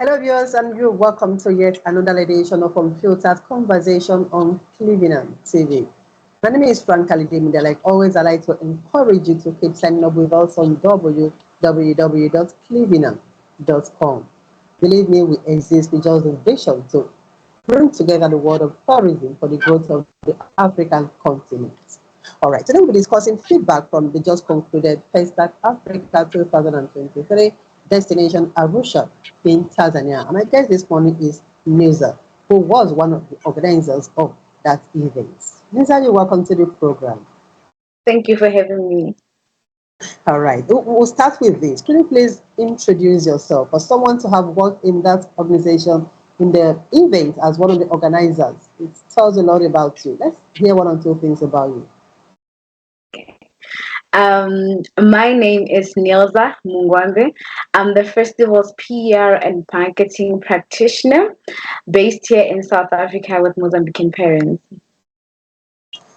Hello, viewers, and you're welcome to yet another edition of Unfiltered Conversation on Cleveland TV. My name is Frank Kalidimida. Like always, I like to encourage you to keep signing up with us on www.cleveland.com. Believe me, we exist with just the vision to bring together the world of tourism for the growth of the African continent. All right, today we'll be discussing feedback from the just concluded FESTAC Africa 2023 destination Arusha in Tanzania. And my guest this morning is Niza, who was one of the organizers of that event. Niza, you're welcome to the program. Thank you for having me. All right, we'll start with this. Can you please introduce yourself for someone to have worked in that organization in the event as one of the organizers? It tells a lot about you. Let's hear one or two things about you. My name is Nilza Mungwambe. I'm the festival's PR and marketing practitioner based here in South Africa with Mozambican parents.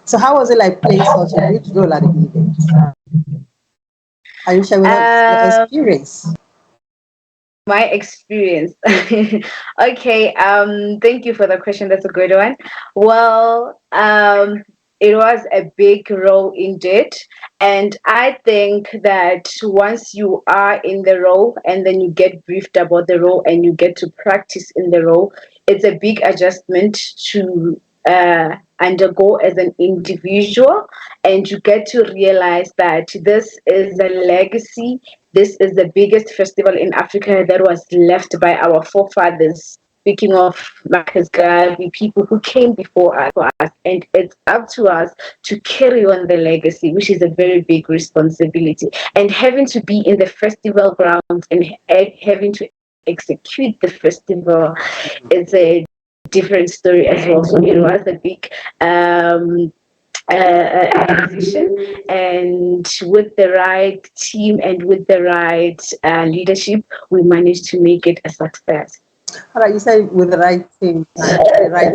So how was it like playing such a huge role at the event? Are you sharing with us your Um, experience? my experience. Okay, thank you for the question. That's a good one. Well, it was a big role indeed. And I think that once you are in the role and then you get briefed about the role and you get to practice in the role, it's a big adjustment to undergo as an individual. And you get to realize that this is a legacy. This is the biggest festival in Africa that was left by our forefathers. Speaking of Marcus Garvey, people who came before us, and it's up to us to carry on the legacy, which is a very big responsibility. And having to be in the festival grounds and having to execute the festival is a different story as well. So it was a big decision, and with the right team and with the right leadership, we managed to make it a success. All right, you said with the right team and the right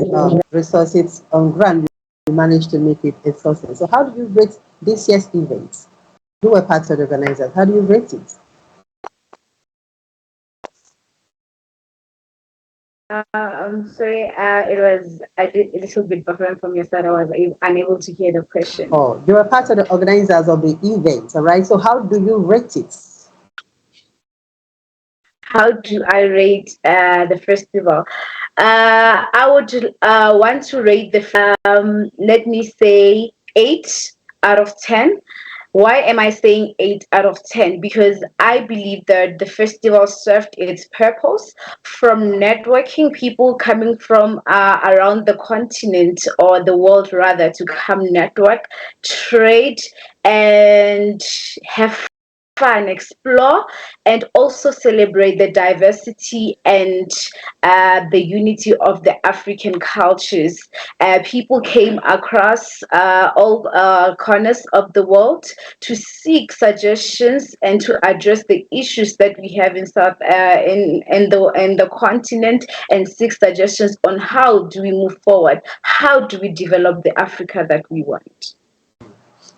resources on ground, you managed to make it a success. So how do you rate this year's event? You were part of the organizers. How do you rate it? I'm sorry, it was a little bit different from your side. I was unable to hear the question. Oh, you were part of the organizers of the event, all right? So how do you rate it? How do I rate the festival? I would want to rate let me say 8 out of 10. Why am I saying 8 out of 10? Because I believe that the festival served its purpose from networking people coming from around the continent or the world rather to come network, trade, and have fun, explore, and also celebrate the diversity and the unity of the African cultures. People came across all corners of the world to seek suggestions and to address the issues that we have in the continent, and seek suggestions on how do we move forward, how do we develop the Africa that we want.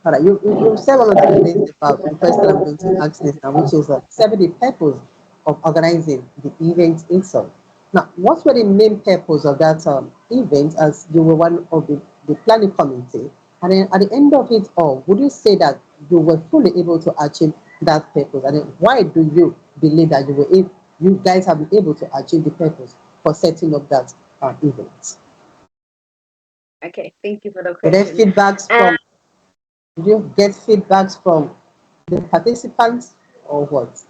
All right, you said one or two things about the question I'm going to ask this now, which is seven the purpose of organizing the event itself. Now, what were the main purpose of that event as you were one of the planning committee? And then at the end of it all, would you say that you were fully able to achieve that purpose? And then why do you believe that you guys have been able to achieve the purpose for setting up that event? Okay, thank you for the Were there question. feedbacks from Did you get feedbacks from the participants or what?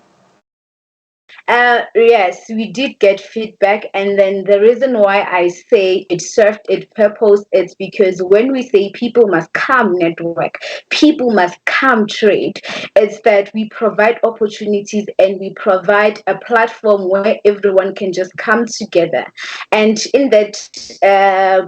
Yes, we did get feedback, and then the reason why I say it served its purpose is because when we say people must come network, people must come trade, it's that we provide opportunities and we provide a platform where everyone can just come together. And in that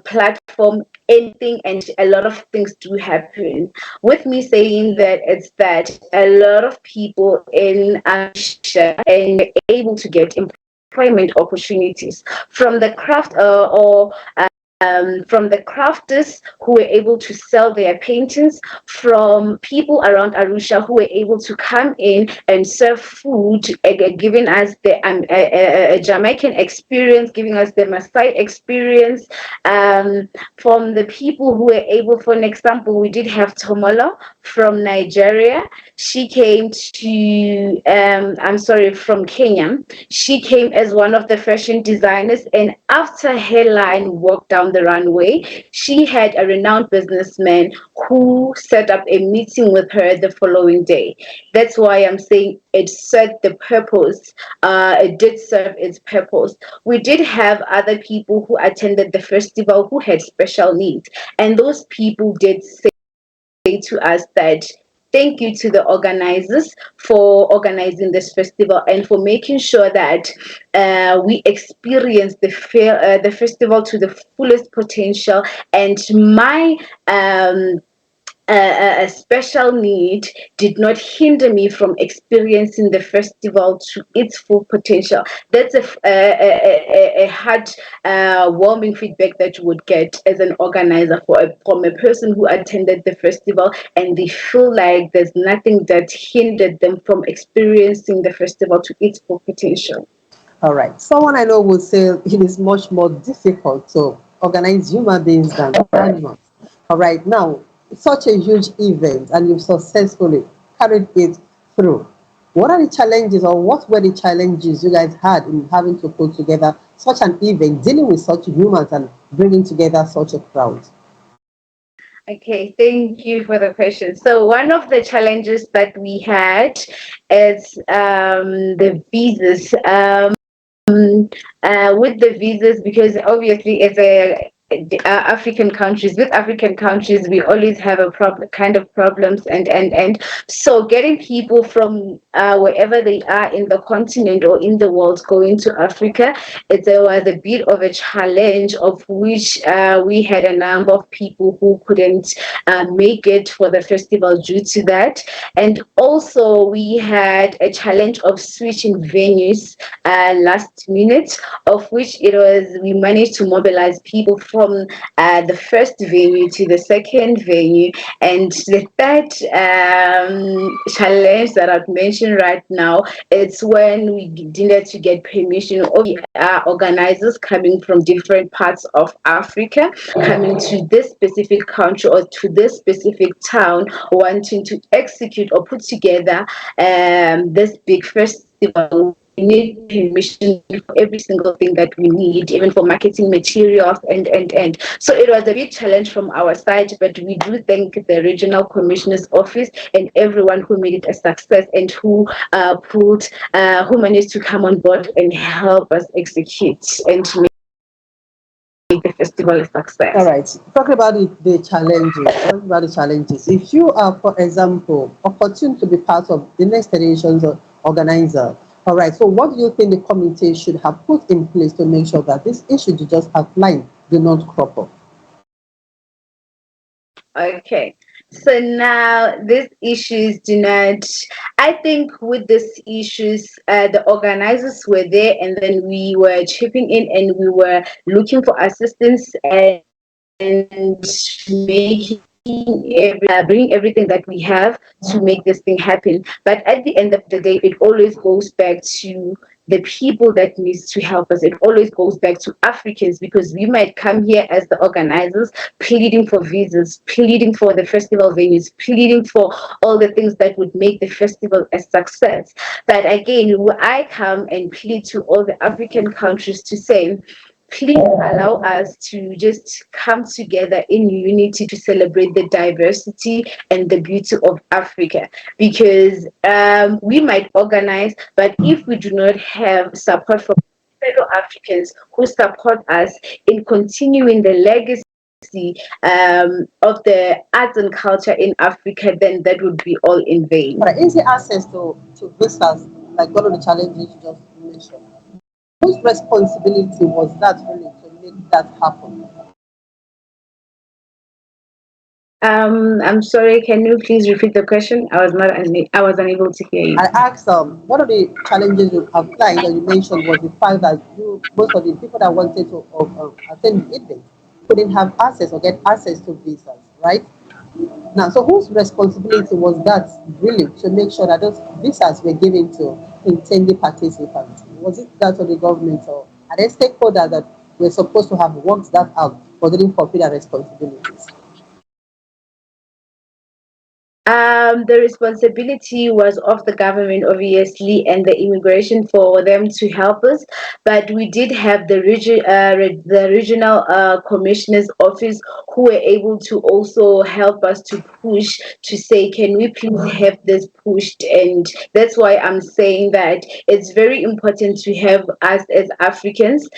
platform, anything and a lot of things do happen. With me saying that, it's that a lot of people in Asia and able to get employment opportunities from the craft or from the crafters who were able to sell their paintings, from people around Arusha who were able to come in and serve food, giving us the Jamaican experience, giving us the Maasai experience, from the people who were able, for an example, we did have Tomolo from Nigeria. She came to, I'm sorry, from Kenya. She came as one of the fashion designers, and after her line walked down the runway, she had a renowned businessman who set up a meeting with her the following day. That's why I'm saying it served the purpose. It did serve its purpose. We did have other people who attended the festival who had special needs, and those people did say to us that thank you to the organizers for organizing this festival and for making sure that we experience the festival to the fullest potential. And my a special need did not hinder me from experiencing the festival to its full potential. That's a heart warming feedback that you would get as an organizer from a person who attended the festival, and they feel like there's nothing that hindered them from experiencing the festival to its full potential. All right. Someone I know would say it is much more difficult to organize human beings than animals. All right. Now, such a huge event and you've successfully carried it through. What are the challenges or what were the challenges you guys had in having to put together such an event, dealing with such humans and bringing together such a crowd? Okay, thank you for the question. So one of the challenges that we had is the visas. With the visas, because obviously as a African countries, with African countries, we always have a problem, kind of problems, and so getting people from wherever they are in the continent or in the world going to Africa, it was a bit of a challenge, of which we had a number of people who couldn't make it for the festival due to that. And also we had a challenge of switching venues last minute, of which it was we managed to mobilize people from the first venue to the second venue. And the third challenge that I've mentioned right now, it's when we needed to get permission of organizers coming from different parts of Africa, coming to this specific country or to this specific town, wanting to execute or put together this big festival. We need permission for every single thing that we need, even for marketing materials and. So it was a big challenge from our side, but we do thank the regional commissioner's office and everyone who made it a success and who managed to come on board and help us execute and to make the festival a All success. right. Talking about the challenges. Talking about the challenges. If you are, for example, opportune to be part of the next edition's organizer, all right. So, what do you think the committee should have put in place to make sure that this issue you just outlined do not crop up? Okay. So now these issues do not, I think with these issues, the organizers were there and then we were chipping in and we were looking for assistance and bringing everything that we have to make this thing happen. But at the end of the day, it always goes back to the people that needs to help us. It always goes back to Africans, because we might come here as the organizers, pleading for visas, pleading for the festival venues, pleading for all the things that would make the festival a success. But again, I come and plead to all the African countries to say, please allow us to just come together in unity to celebrate the diversity and the beauty of Africa. Because we might organize, but if we do not have support from fellow Africans who support us in continuing the legacy of the arts and culture in Africa, then that would be all in vain. All right. Easy access to visas, like one of the challenges you just mentioned. Whose responsibility was that really to make that happen? I'm sorry. Can you please repeat the question? I was unable to hear I you. asked one of the challenges you outlined or you mentioned was the fact that you most of the people that wanted to attend the event couldn't have access or get access to visas, right? Now, so whose responsibility was that really to make sure that those visas were given to intended participants? Was it that of the government or are there stakeholders that were supposed to have worked that out but didn't fulfill their responsibilities? The responsibility was of the government, obviously, and the immigration for them to help us. But we did have the regional commissioner's office who were able to also help us to push to say, can we please have this pushed? And that's why I'm saying that it's very important to have us as Africans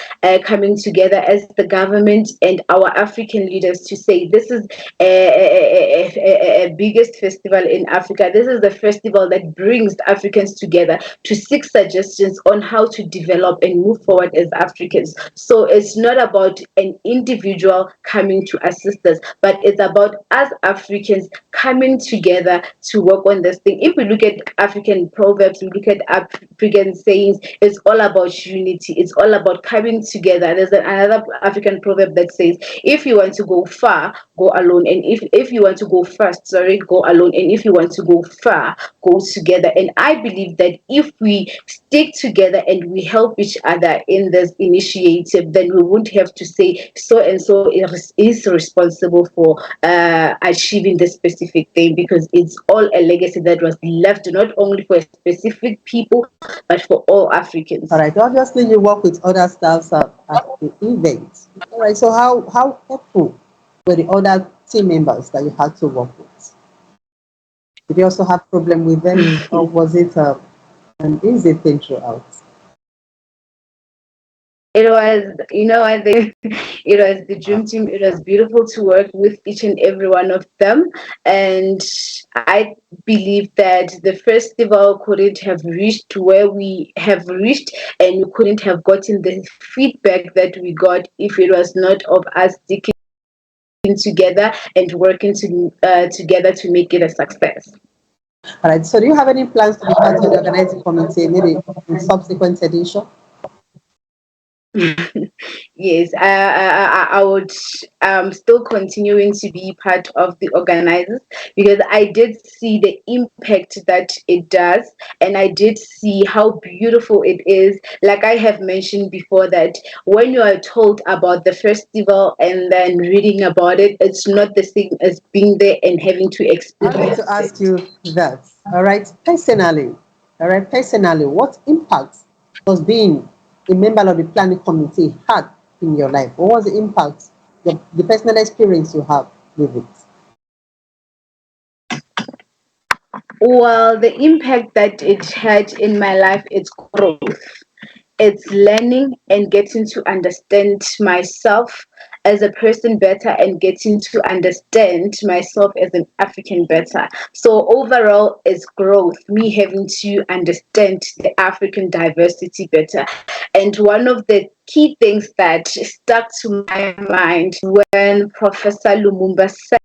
coming together as the government and our African leaders to say this is a biggest festival in Africa. This is the festival that brings Africans together to seek suggestions on how to develop and move forward as Africans. So it's not about an individual coming to assist us, but it's about us Africans coming together to work on this thing. If we look at African proverbs, we look at African sayings, it's all about unity. It's all about coming together. There's another African proverb that says, if you want to go far, go alone. And if you want to go fast, sorry, go alone. And if you want to go far, go together. And I believe that if we stick together and we help each other in this initiative, then we won't have to say so and so is responsible for achieving this specific thing, because it's all a legacy that was left not only for specific people but for all Africans. All right, obviously you work with other staffs at the event. All right, so how helpful were the other team members that you had to work with? Did you also have problem with them, or was it an easy thing throughout? It was, I think it was the dream team. It was beautiful to work with each and every one of them. And I believe that the festival couldn't have reached where we have reached, and we couldn't have gotten the feedback that we got if it was not of us sticking together and working together to make it a success. All right, so do you have any plans to be part of the organizing committee, maybe in subsequent edition? Yes, I would still continuing to be part of the organizers, because I did see the impact that it does, and I did see how beautiful it is. Like I have mentioned before, that when you are told about the festival and then reading about it, it's not the same as being there and having to I'd like to experience ask it. you that. All right, personally, what impact does being a member of the planning committee had in your life? What was the impact, the personal experience you have with it? Well, the impact that it had in my life, it's growth. It's learning and getting to understand myself as a person better, and getting to understand myself as an African better. So overall, it's growth, me having to understand the African diversity better. And one of the key things that stuck to my mind when Professor Lumumba said,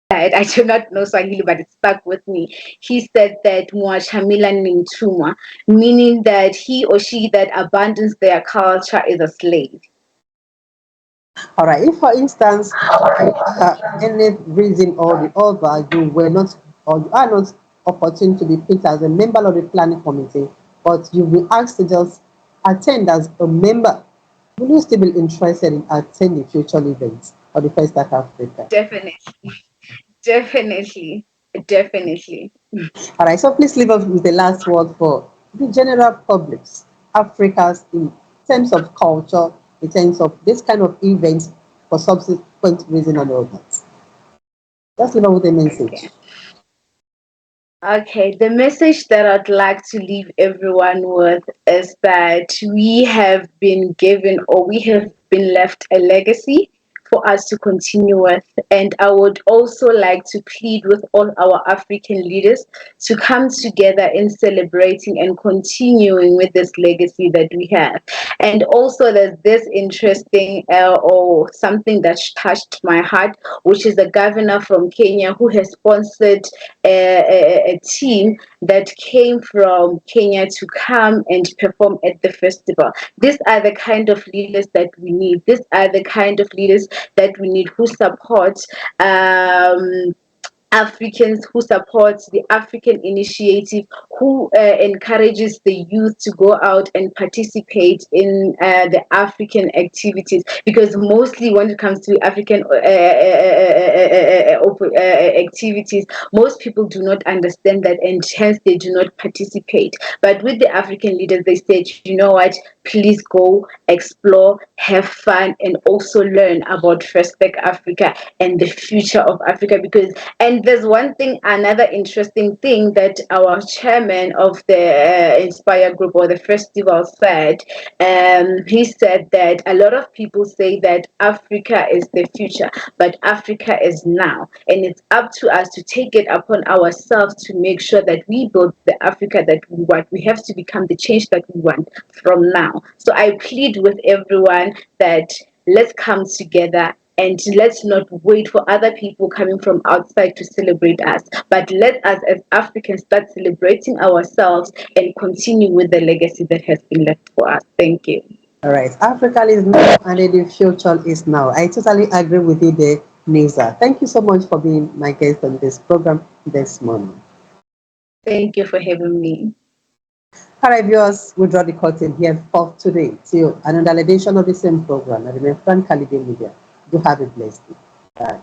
I do not know Swahili, but it stuck with me. He said that Mwachamila Ningtumwa, meaning that he or she that abandons their culture is a slave. All right, if for instance, any reason or the other, you were not or you are not opportune to be picked as a member of the planning committee, but you've been asked to just attend as a member, will you still be interested in attending future events of the FESTAC Africa? Definitely, definitely, definitely. All right, so please leave us with the last word for the general publics, Africans, in terms of culture, in terms of this kind of events for subsequent reason and all that. Just leave us with a message. Okay. Okay, the message that I'd like to leave everyone with is that we have been given, or we have been left, a legacy for us to continue with. And I would also like to plead with all our African leaders to come together in celebrating and continuing with this legacy that we have. And also, there's this interesting or something that touched my heart, which is the governor from Kenya who has sponsored a team that came from Kenya to come and perform at the festival. These are the kind of leaders that we need. These are the kind of leaders that we need, who supports Africans, who supports the African initiative, who encourages the youth to go out and participate in the African activities. Because mostly when it comes to African activities, most people do not understand that, and hence they do not participate. But with the African leaders, they said, you know what, please go explore, have fun, and also learn about FESTAC Africa and the future of Africa. Because, and there's one thing, another interesting thing that our chairman of the Inspire group or the festival said. He said that a lot of people say that Africa is the future, but Africa is now, and it's up to us to take it upon ourselves to make sure that we build the Africa that we want. We have to become the change that we want from now. So I plead with everyone that let's come together and let's not wait for other people coming from outside to celebrate us, but let us as Africans start celebrating ourselves and continue with the legacy that has been left for us. Thank you. All right. Africa is now and then the future is now. I totally agree with you there, Nisa. Thank you so much for being my guest on this program this morning. Thank you for having me. All right, viewers, we draw the curtain here for today. Till another edition of the same program. I remain Frank Calibre Media. Do have a blessed day. Bye.